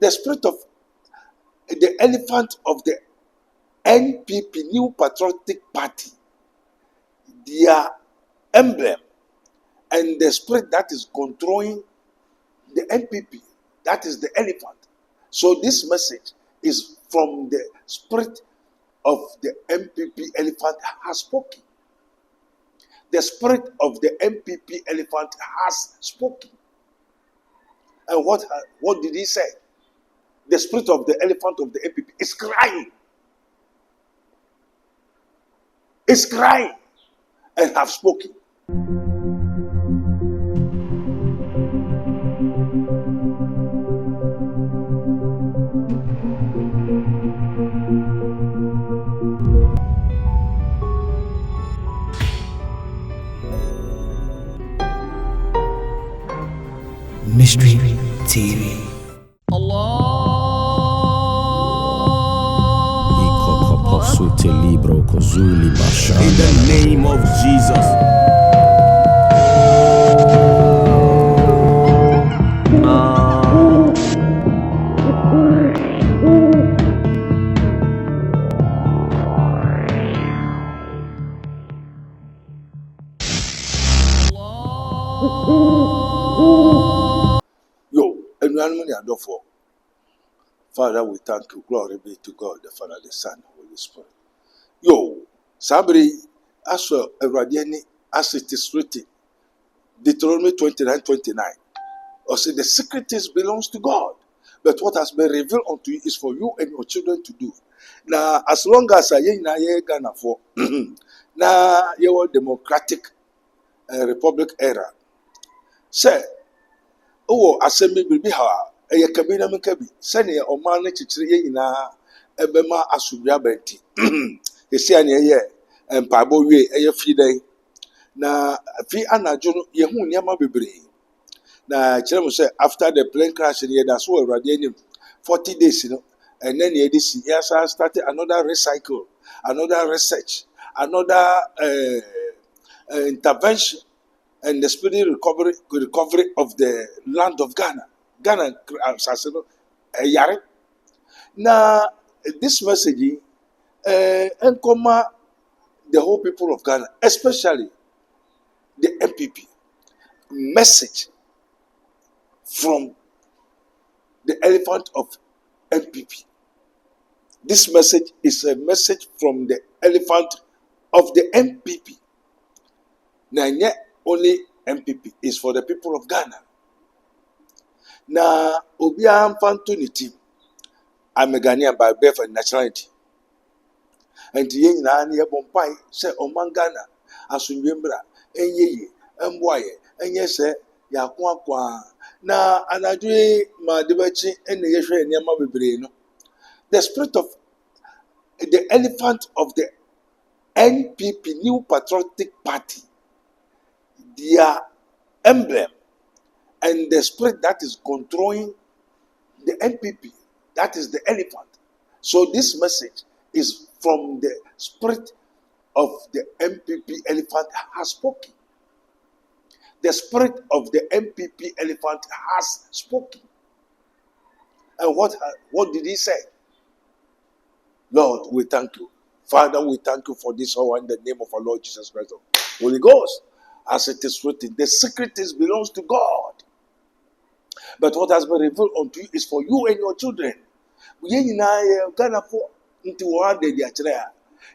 The spirit of the elephant of the NPP, New Patriotic Party, their emblem, and the spirit that is controlling the NPP, that is the elephant. So this message is from the spirit of the NPP elephant has spoken. The spirit of the NPP elephant has spoken. And what did he say? The spirit of the elephant of the NPP is crying. Is crying and have spoken. Mystery TV. In the name of Jesus. Father, we thank you. Glory be to God, the Father, the Son, the Holy Spirit. Sabri, as as it is written, Deuteronomy 29:29. Or say the secret things belongs to God, but what has been revealed unto you is for you and your children to do. Now, as long as I na Ghana for na your democratic republic era, say, oh, assembly will be ha. Eye kabina mekabi sene oman ne chichire nyina ebema asubia benti esi ane ye empabo wie eye fidan na fi anajo no ye hu niam bebre na kire mo say after the plane crash ye da so awrade anim 40 days no and then ye this yes I started another recycle, another research, another intervention and the speedy recovery of the land of Ghana. Ghana yare. Now this message encoma the whole people of Ghana, especially the NPP. Message from the elephant of NPP. This message is a message from the elephant of the NPP. Now, yet only NPP is for the people of Ghana. Now, Obiam Fantunity, I'm a Ghanaian by birth and nationality. And the young man here Bompai said, Oman Ghana, Asumbra, and ye, and why, and yes, Yakwa. Now, and I do my debating and the Yeshua and Yama Bibrino. The spirit of the elephant of the NPP, New Patriotic Party, their emblem, and the spirit that is controlling the NPP, that is the elephant. So this message is from the spirit of the NPP elephant has spoken. The spirit of the NPP elephant has spoken. And what did he say? Lord, we thank you. Father, we thank you for this hour in the name of our Lord Jesus Christ. Holy Ghost, as it is written, the secret things belongs to God. But what has been revealed unto you is for you and your children.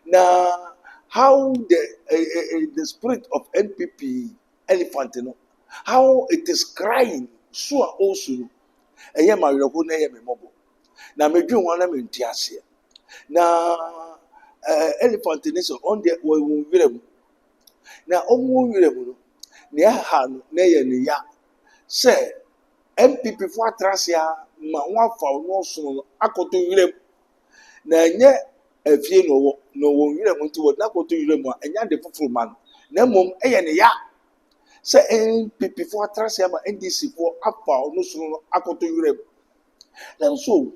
Now, how the spirit of NPP elephant, how it is crying, so also. Now, me do one me ntiasia. Now, elephant is on the way. Now, omu ne ha ne ye ne ya say MPP for atrasia ma wa fa no so no akoto wirem na enye afie no wo wirem nti wo na akoto wirem a enya de foforo man na mom eye ne ya say MPP for atrasia ma NDC for afa no so no akoto wirem na so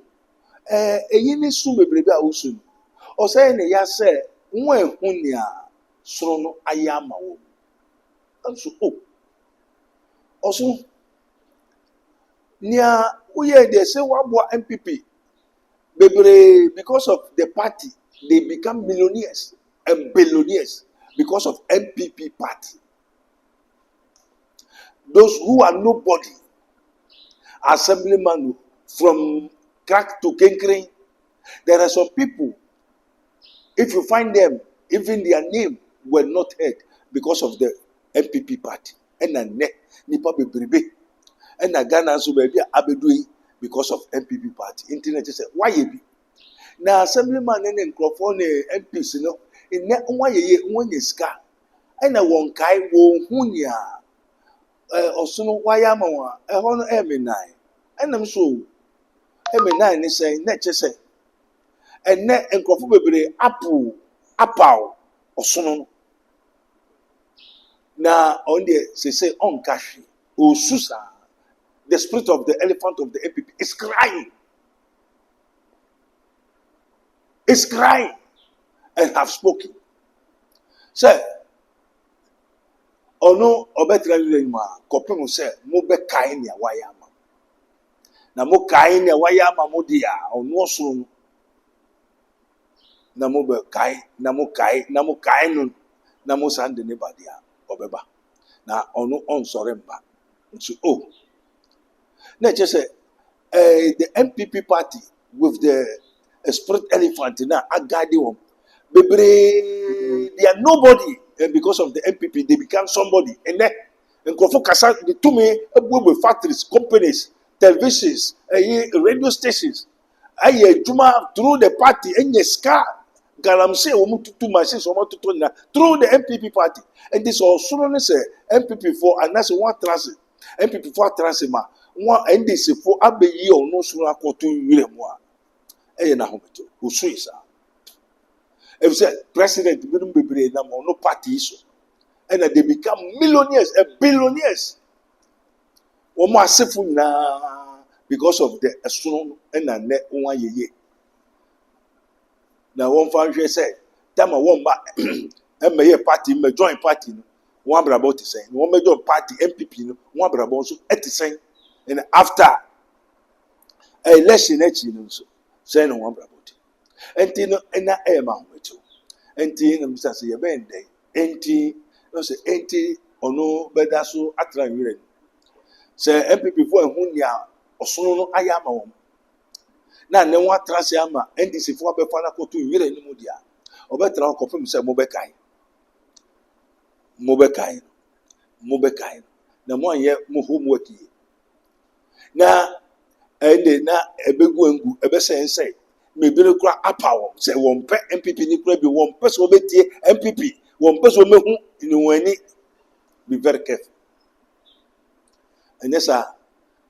eyi ni su bebrebe a wo su o say ne ya say nwa ehu ni a so no ayama wo so also Nia uye they say wabwa NPP. Bebre, because of the party, they become millionaires and billionaires because of NPP party. Those who are nobody, assemblyman from crack to kenkering, there are some people, if you find them, even their name were not heard because of the NPP party. And a net, nipa bebrebe. And a Ghana so baby abedui because of NPP party. Internet said, why you be? Now assemblyman and microphone MPs, you know, in that why you scar. And a one kai wo hunya osono wayama hono M9. And I'm so M9 is saying net say. And net and bebre apple osono. Now on the say on kashi o susa. The spirit of the elephant of the NPP is crying. Is crying and have spoken. Say, oh no, obetra yuma, kopemu say, mo be kain ya wayama. Na mo kain ya wayama mo dia, ono so na mo be kai, na mo kai nun, na mo sande ne badia, obeba. Na ono on soremba. So, oh. Na just say, the NPP party with the spirit elephant na agadi won. Bebre, they are nobody, and because of the NPP, they become somebody. And then, and Kasa, the two men, with factories, companies, televisions, radio stations, Juma through the party, and yes, car, Galamse, two machines, through the NPP party. And this also known as NPP for, and that's one transit, NPP for transima, one NDC for Abbey or no sooner to William. Na hometo, Usuisa. If say president wouldn't be brave no parties, and they become millionaires and billionaires. One more na because of the astronomy and a net 1 year. Now one family say, "Tama one back, and may party, may join party, one brabo to say, one may join party NPP, one brabo so at the same, and after a election, so say no one brabo. Enti no na ema wetu enti no misa se ye bende enti no se enti ono beda so atra nwire se MPP fo ehun nia osono no aya ma won na ne wa atra se ama NDC fo abefa na kotu nwire ni mu dia obetra ko fam se mo bekai na mo anye mo homework yi na ende na ebegu engu ebese maybe no cry apaw say one pe NPP ni cry be one person obetie NPP one person mehu in wani be very careful and yes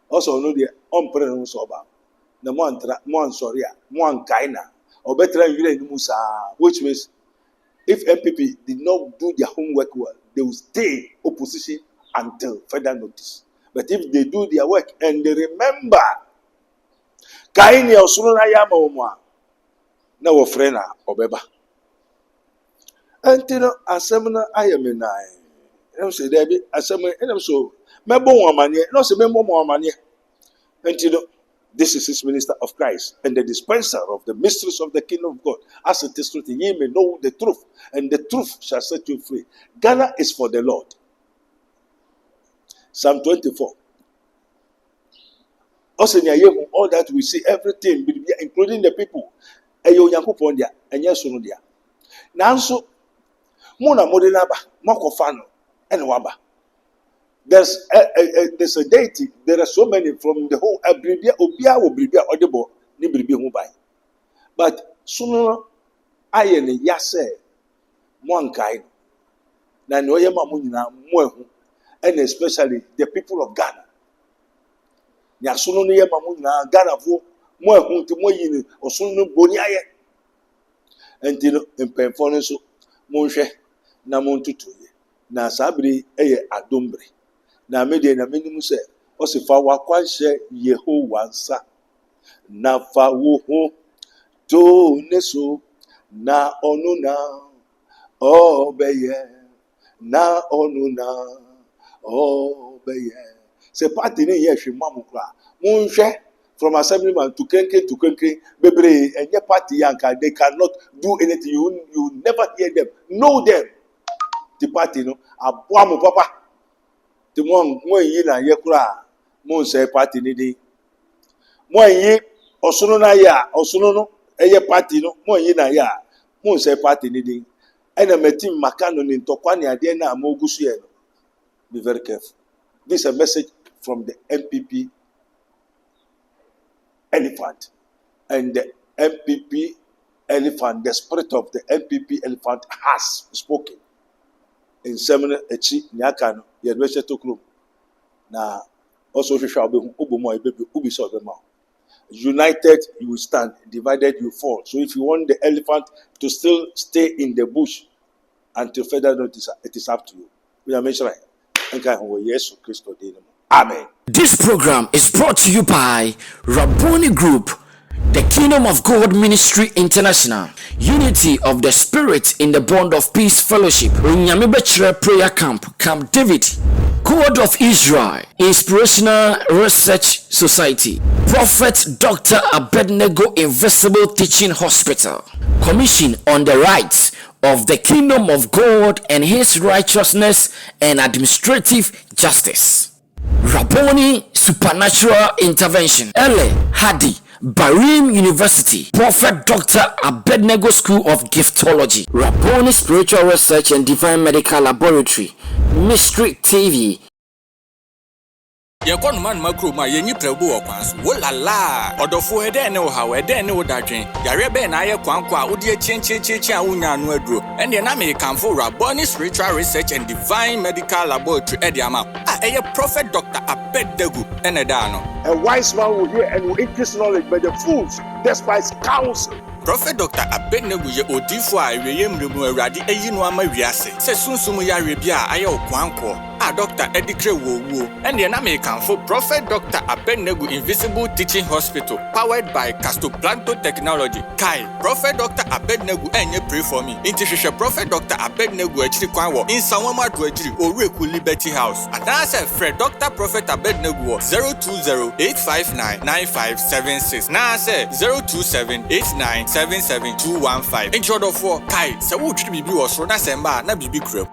also no dey on pray no so ba na mo antra mo ansori a mo ankaina obetra nwire ni musa which means if NPP did not do their homework well they will stay opposition until further notice but if they do their work and they remember kaini osunu na ya ma na wo frena obeba antino asemna ayemina em say there be asemna em so mebo wamanie no say mebo wamanie antino this is his minister of Christ and the dispenser of the mysteries of the kingdom of God as it is written ye may know the truth and the truth shall set you free. Ghana is for the Lord. Psalm 24. Also, all that we see, everything, including the people, eyo Yankopon dia, enye so no dia. Nanso, mo na modena ba, makofa no, ene waba. There's a deity, there are so many from the whole Bribia, Obia, Bribia, Odebo, ni Bribi Hubai. But sooner, I and Yase, Monkai, Nanoyama Munina, Moehu, and especially the people of Ghana. Yasuno ni Yamamuna, Ghana for more hunting more yin or soon boniaye. Until in Penfoneso, Monshe, Namontutu, Na Sabri, Adombre. Na mede na minimum say, Osifa Wakwanshe, Yeho Wansa, Na fa wo to Neso, Na onuna, oh beye, Na onuna, oh beye. Se party ne ye hwe mamu kra. Monhwe from assemblyman to kenke bebre enye party yanka they cannot do anything. You never hear them. Know them. The party no aboa mo papa. The mo yi na ye kra. Mo say party ni dey. Mo yi osono na ya osono no eye party no mo yi na ya mo say party ni dey. Ena metim makano ni ntokwa ne ade na amogusu ye no. Be very careful. This is a message from the NPP elephant. And the NPP elephant, the spirit of the NPP elephant has spoken. In seminar, echi nyakano yedweshe tokro. Na also united you will stand, divided you fall. So if you want the elephant to still stay in the bush until further notice, it is up to you. We are mentioning. Amen. This program is brought to you by Rabboni Group, the Kingdom of God Ministry International, Unity of the Spirit in the Bond of Peace Fellowship, Nyamibechre Prayer Camp, Camp David, God of Israel, Inspirational Research Society, Prophet Dr Abednego Invisible Teaching Hospital, Commission on the Rights of the Kingdom of God and His Righteousness and Administrative Justice, Rabboni Supernatural Intervention, Ele Hadi, Barim University, Prophet Dr Abednego School of Giftology, Rabboni Spiritual Research and Divine Medical Laboratory, Mystery TV. Yakon man makro ma yenyi prebu okwanso wolala odofo ede ne wo hawo ede ne wo dadwen yare be na aye kwankwa wodi chenchecheche a wonya no aduro ene na me kanfo Rabboni Spiritual Research and Divine Medical Laboratory ede ama eye Prophet Dr Abednego ene da no. A wise man will hear and will increase knowledge, but the fools despise counsel. Prophet Dr Abednego ye odifo a eweye mremu awurade eyi no ama wiase se sunsum yare bia aye okwanko a Dr Edikre wo ene na me kanfo Prophet Dr Abednego Invisible Teaching Hospital powered by Castoplanto Technology. Kai Prophet Dr Abednego enye pray for me. Inti hwehwe Prophet Dr Abednego achiri kwan wo Insawama do achiri Oreku Liberty House. Adase Fred Dr Prophet Abednego 020-859-9576. Na say 027-8977-215. Intro do for Kai se wo twiri bibi wo so na semba na bibi krem.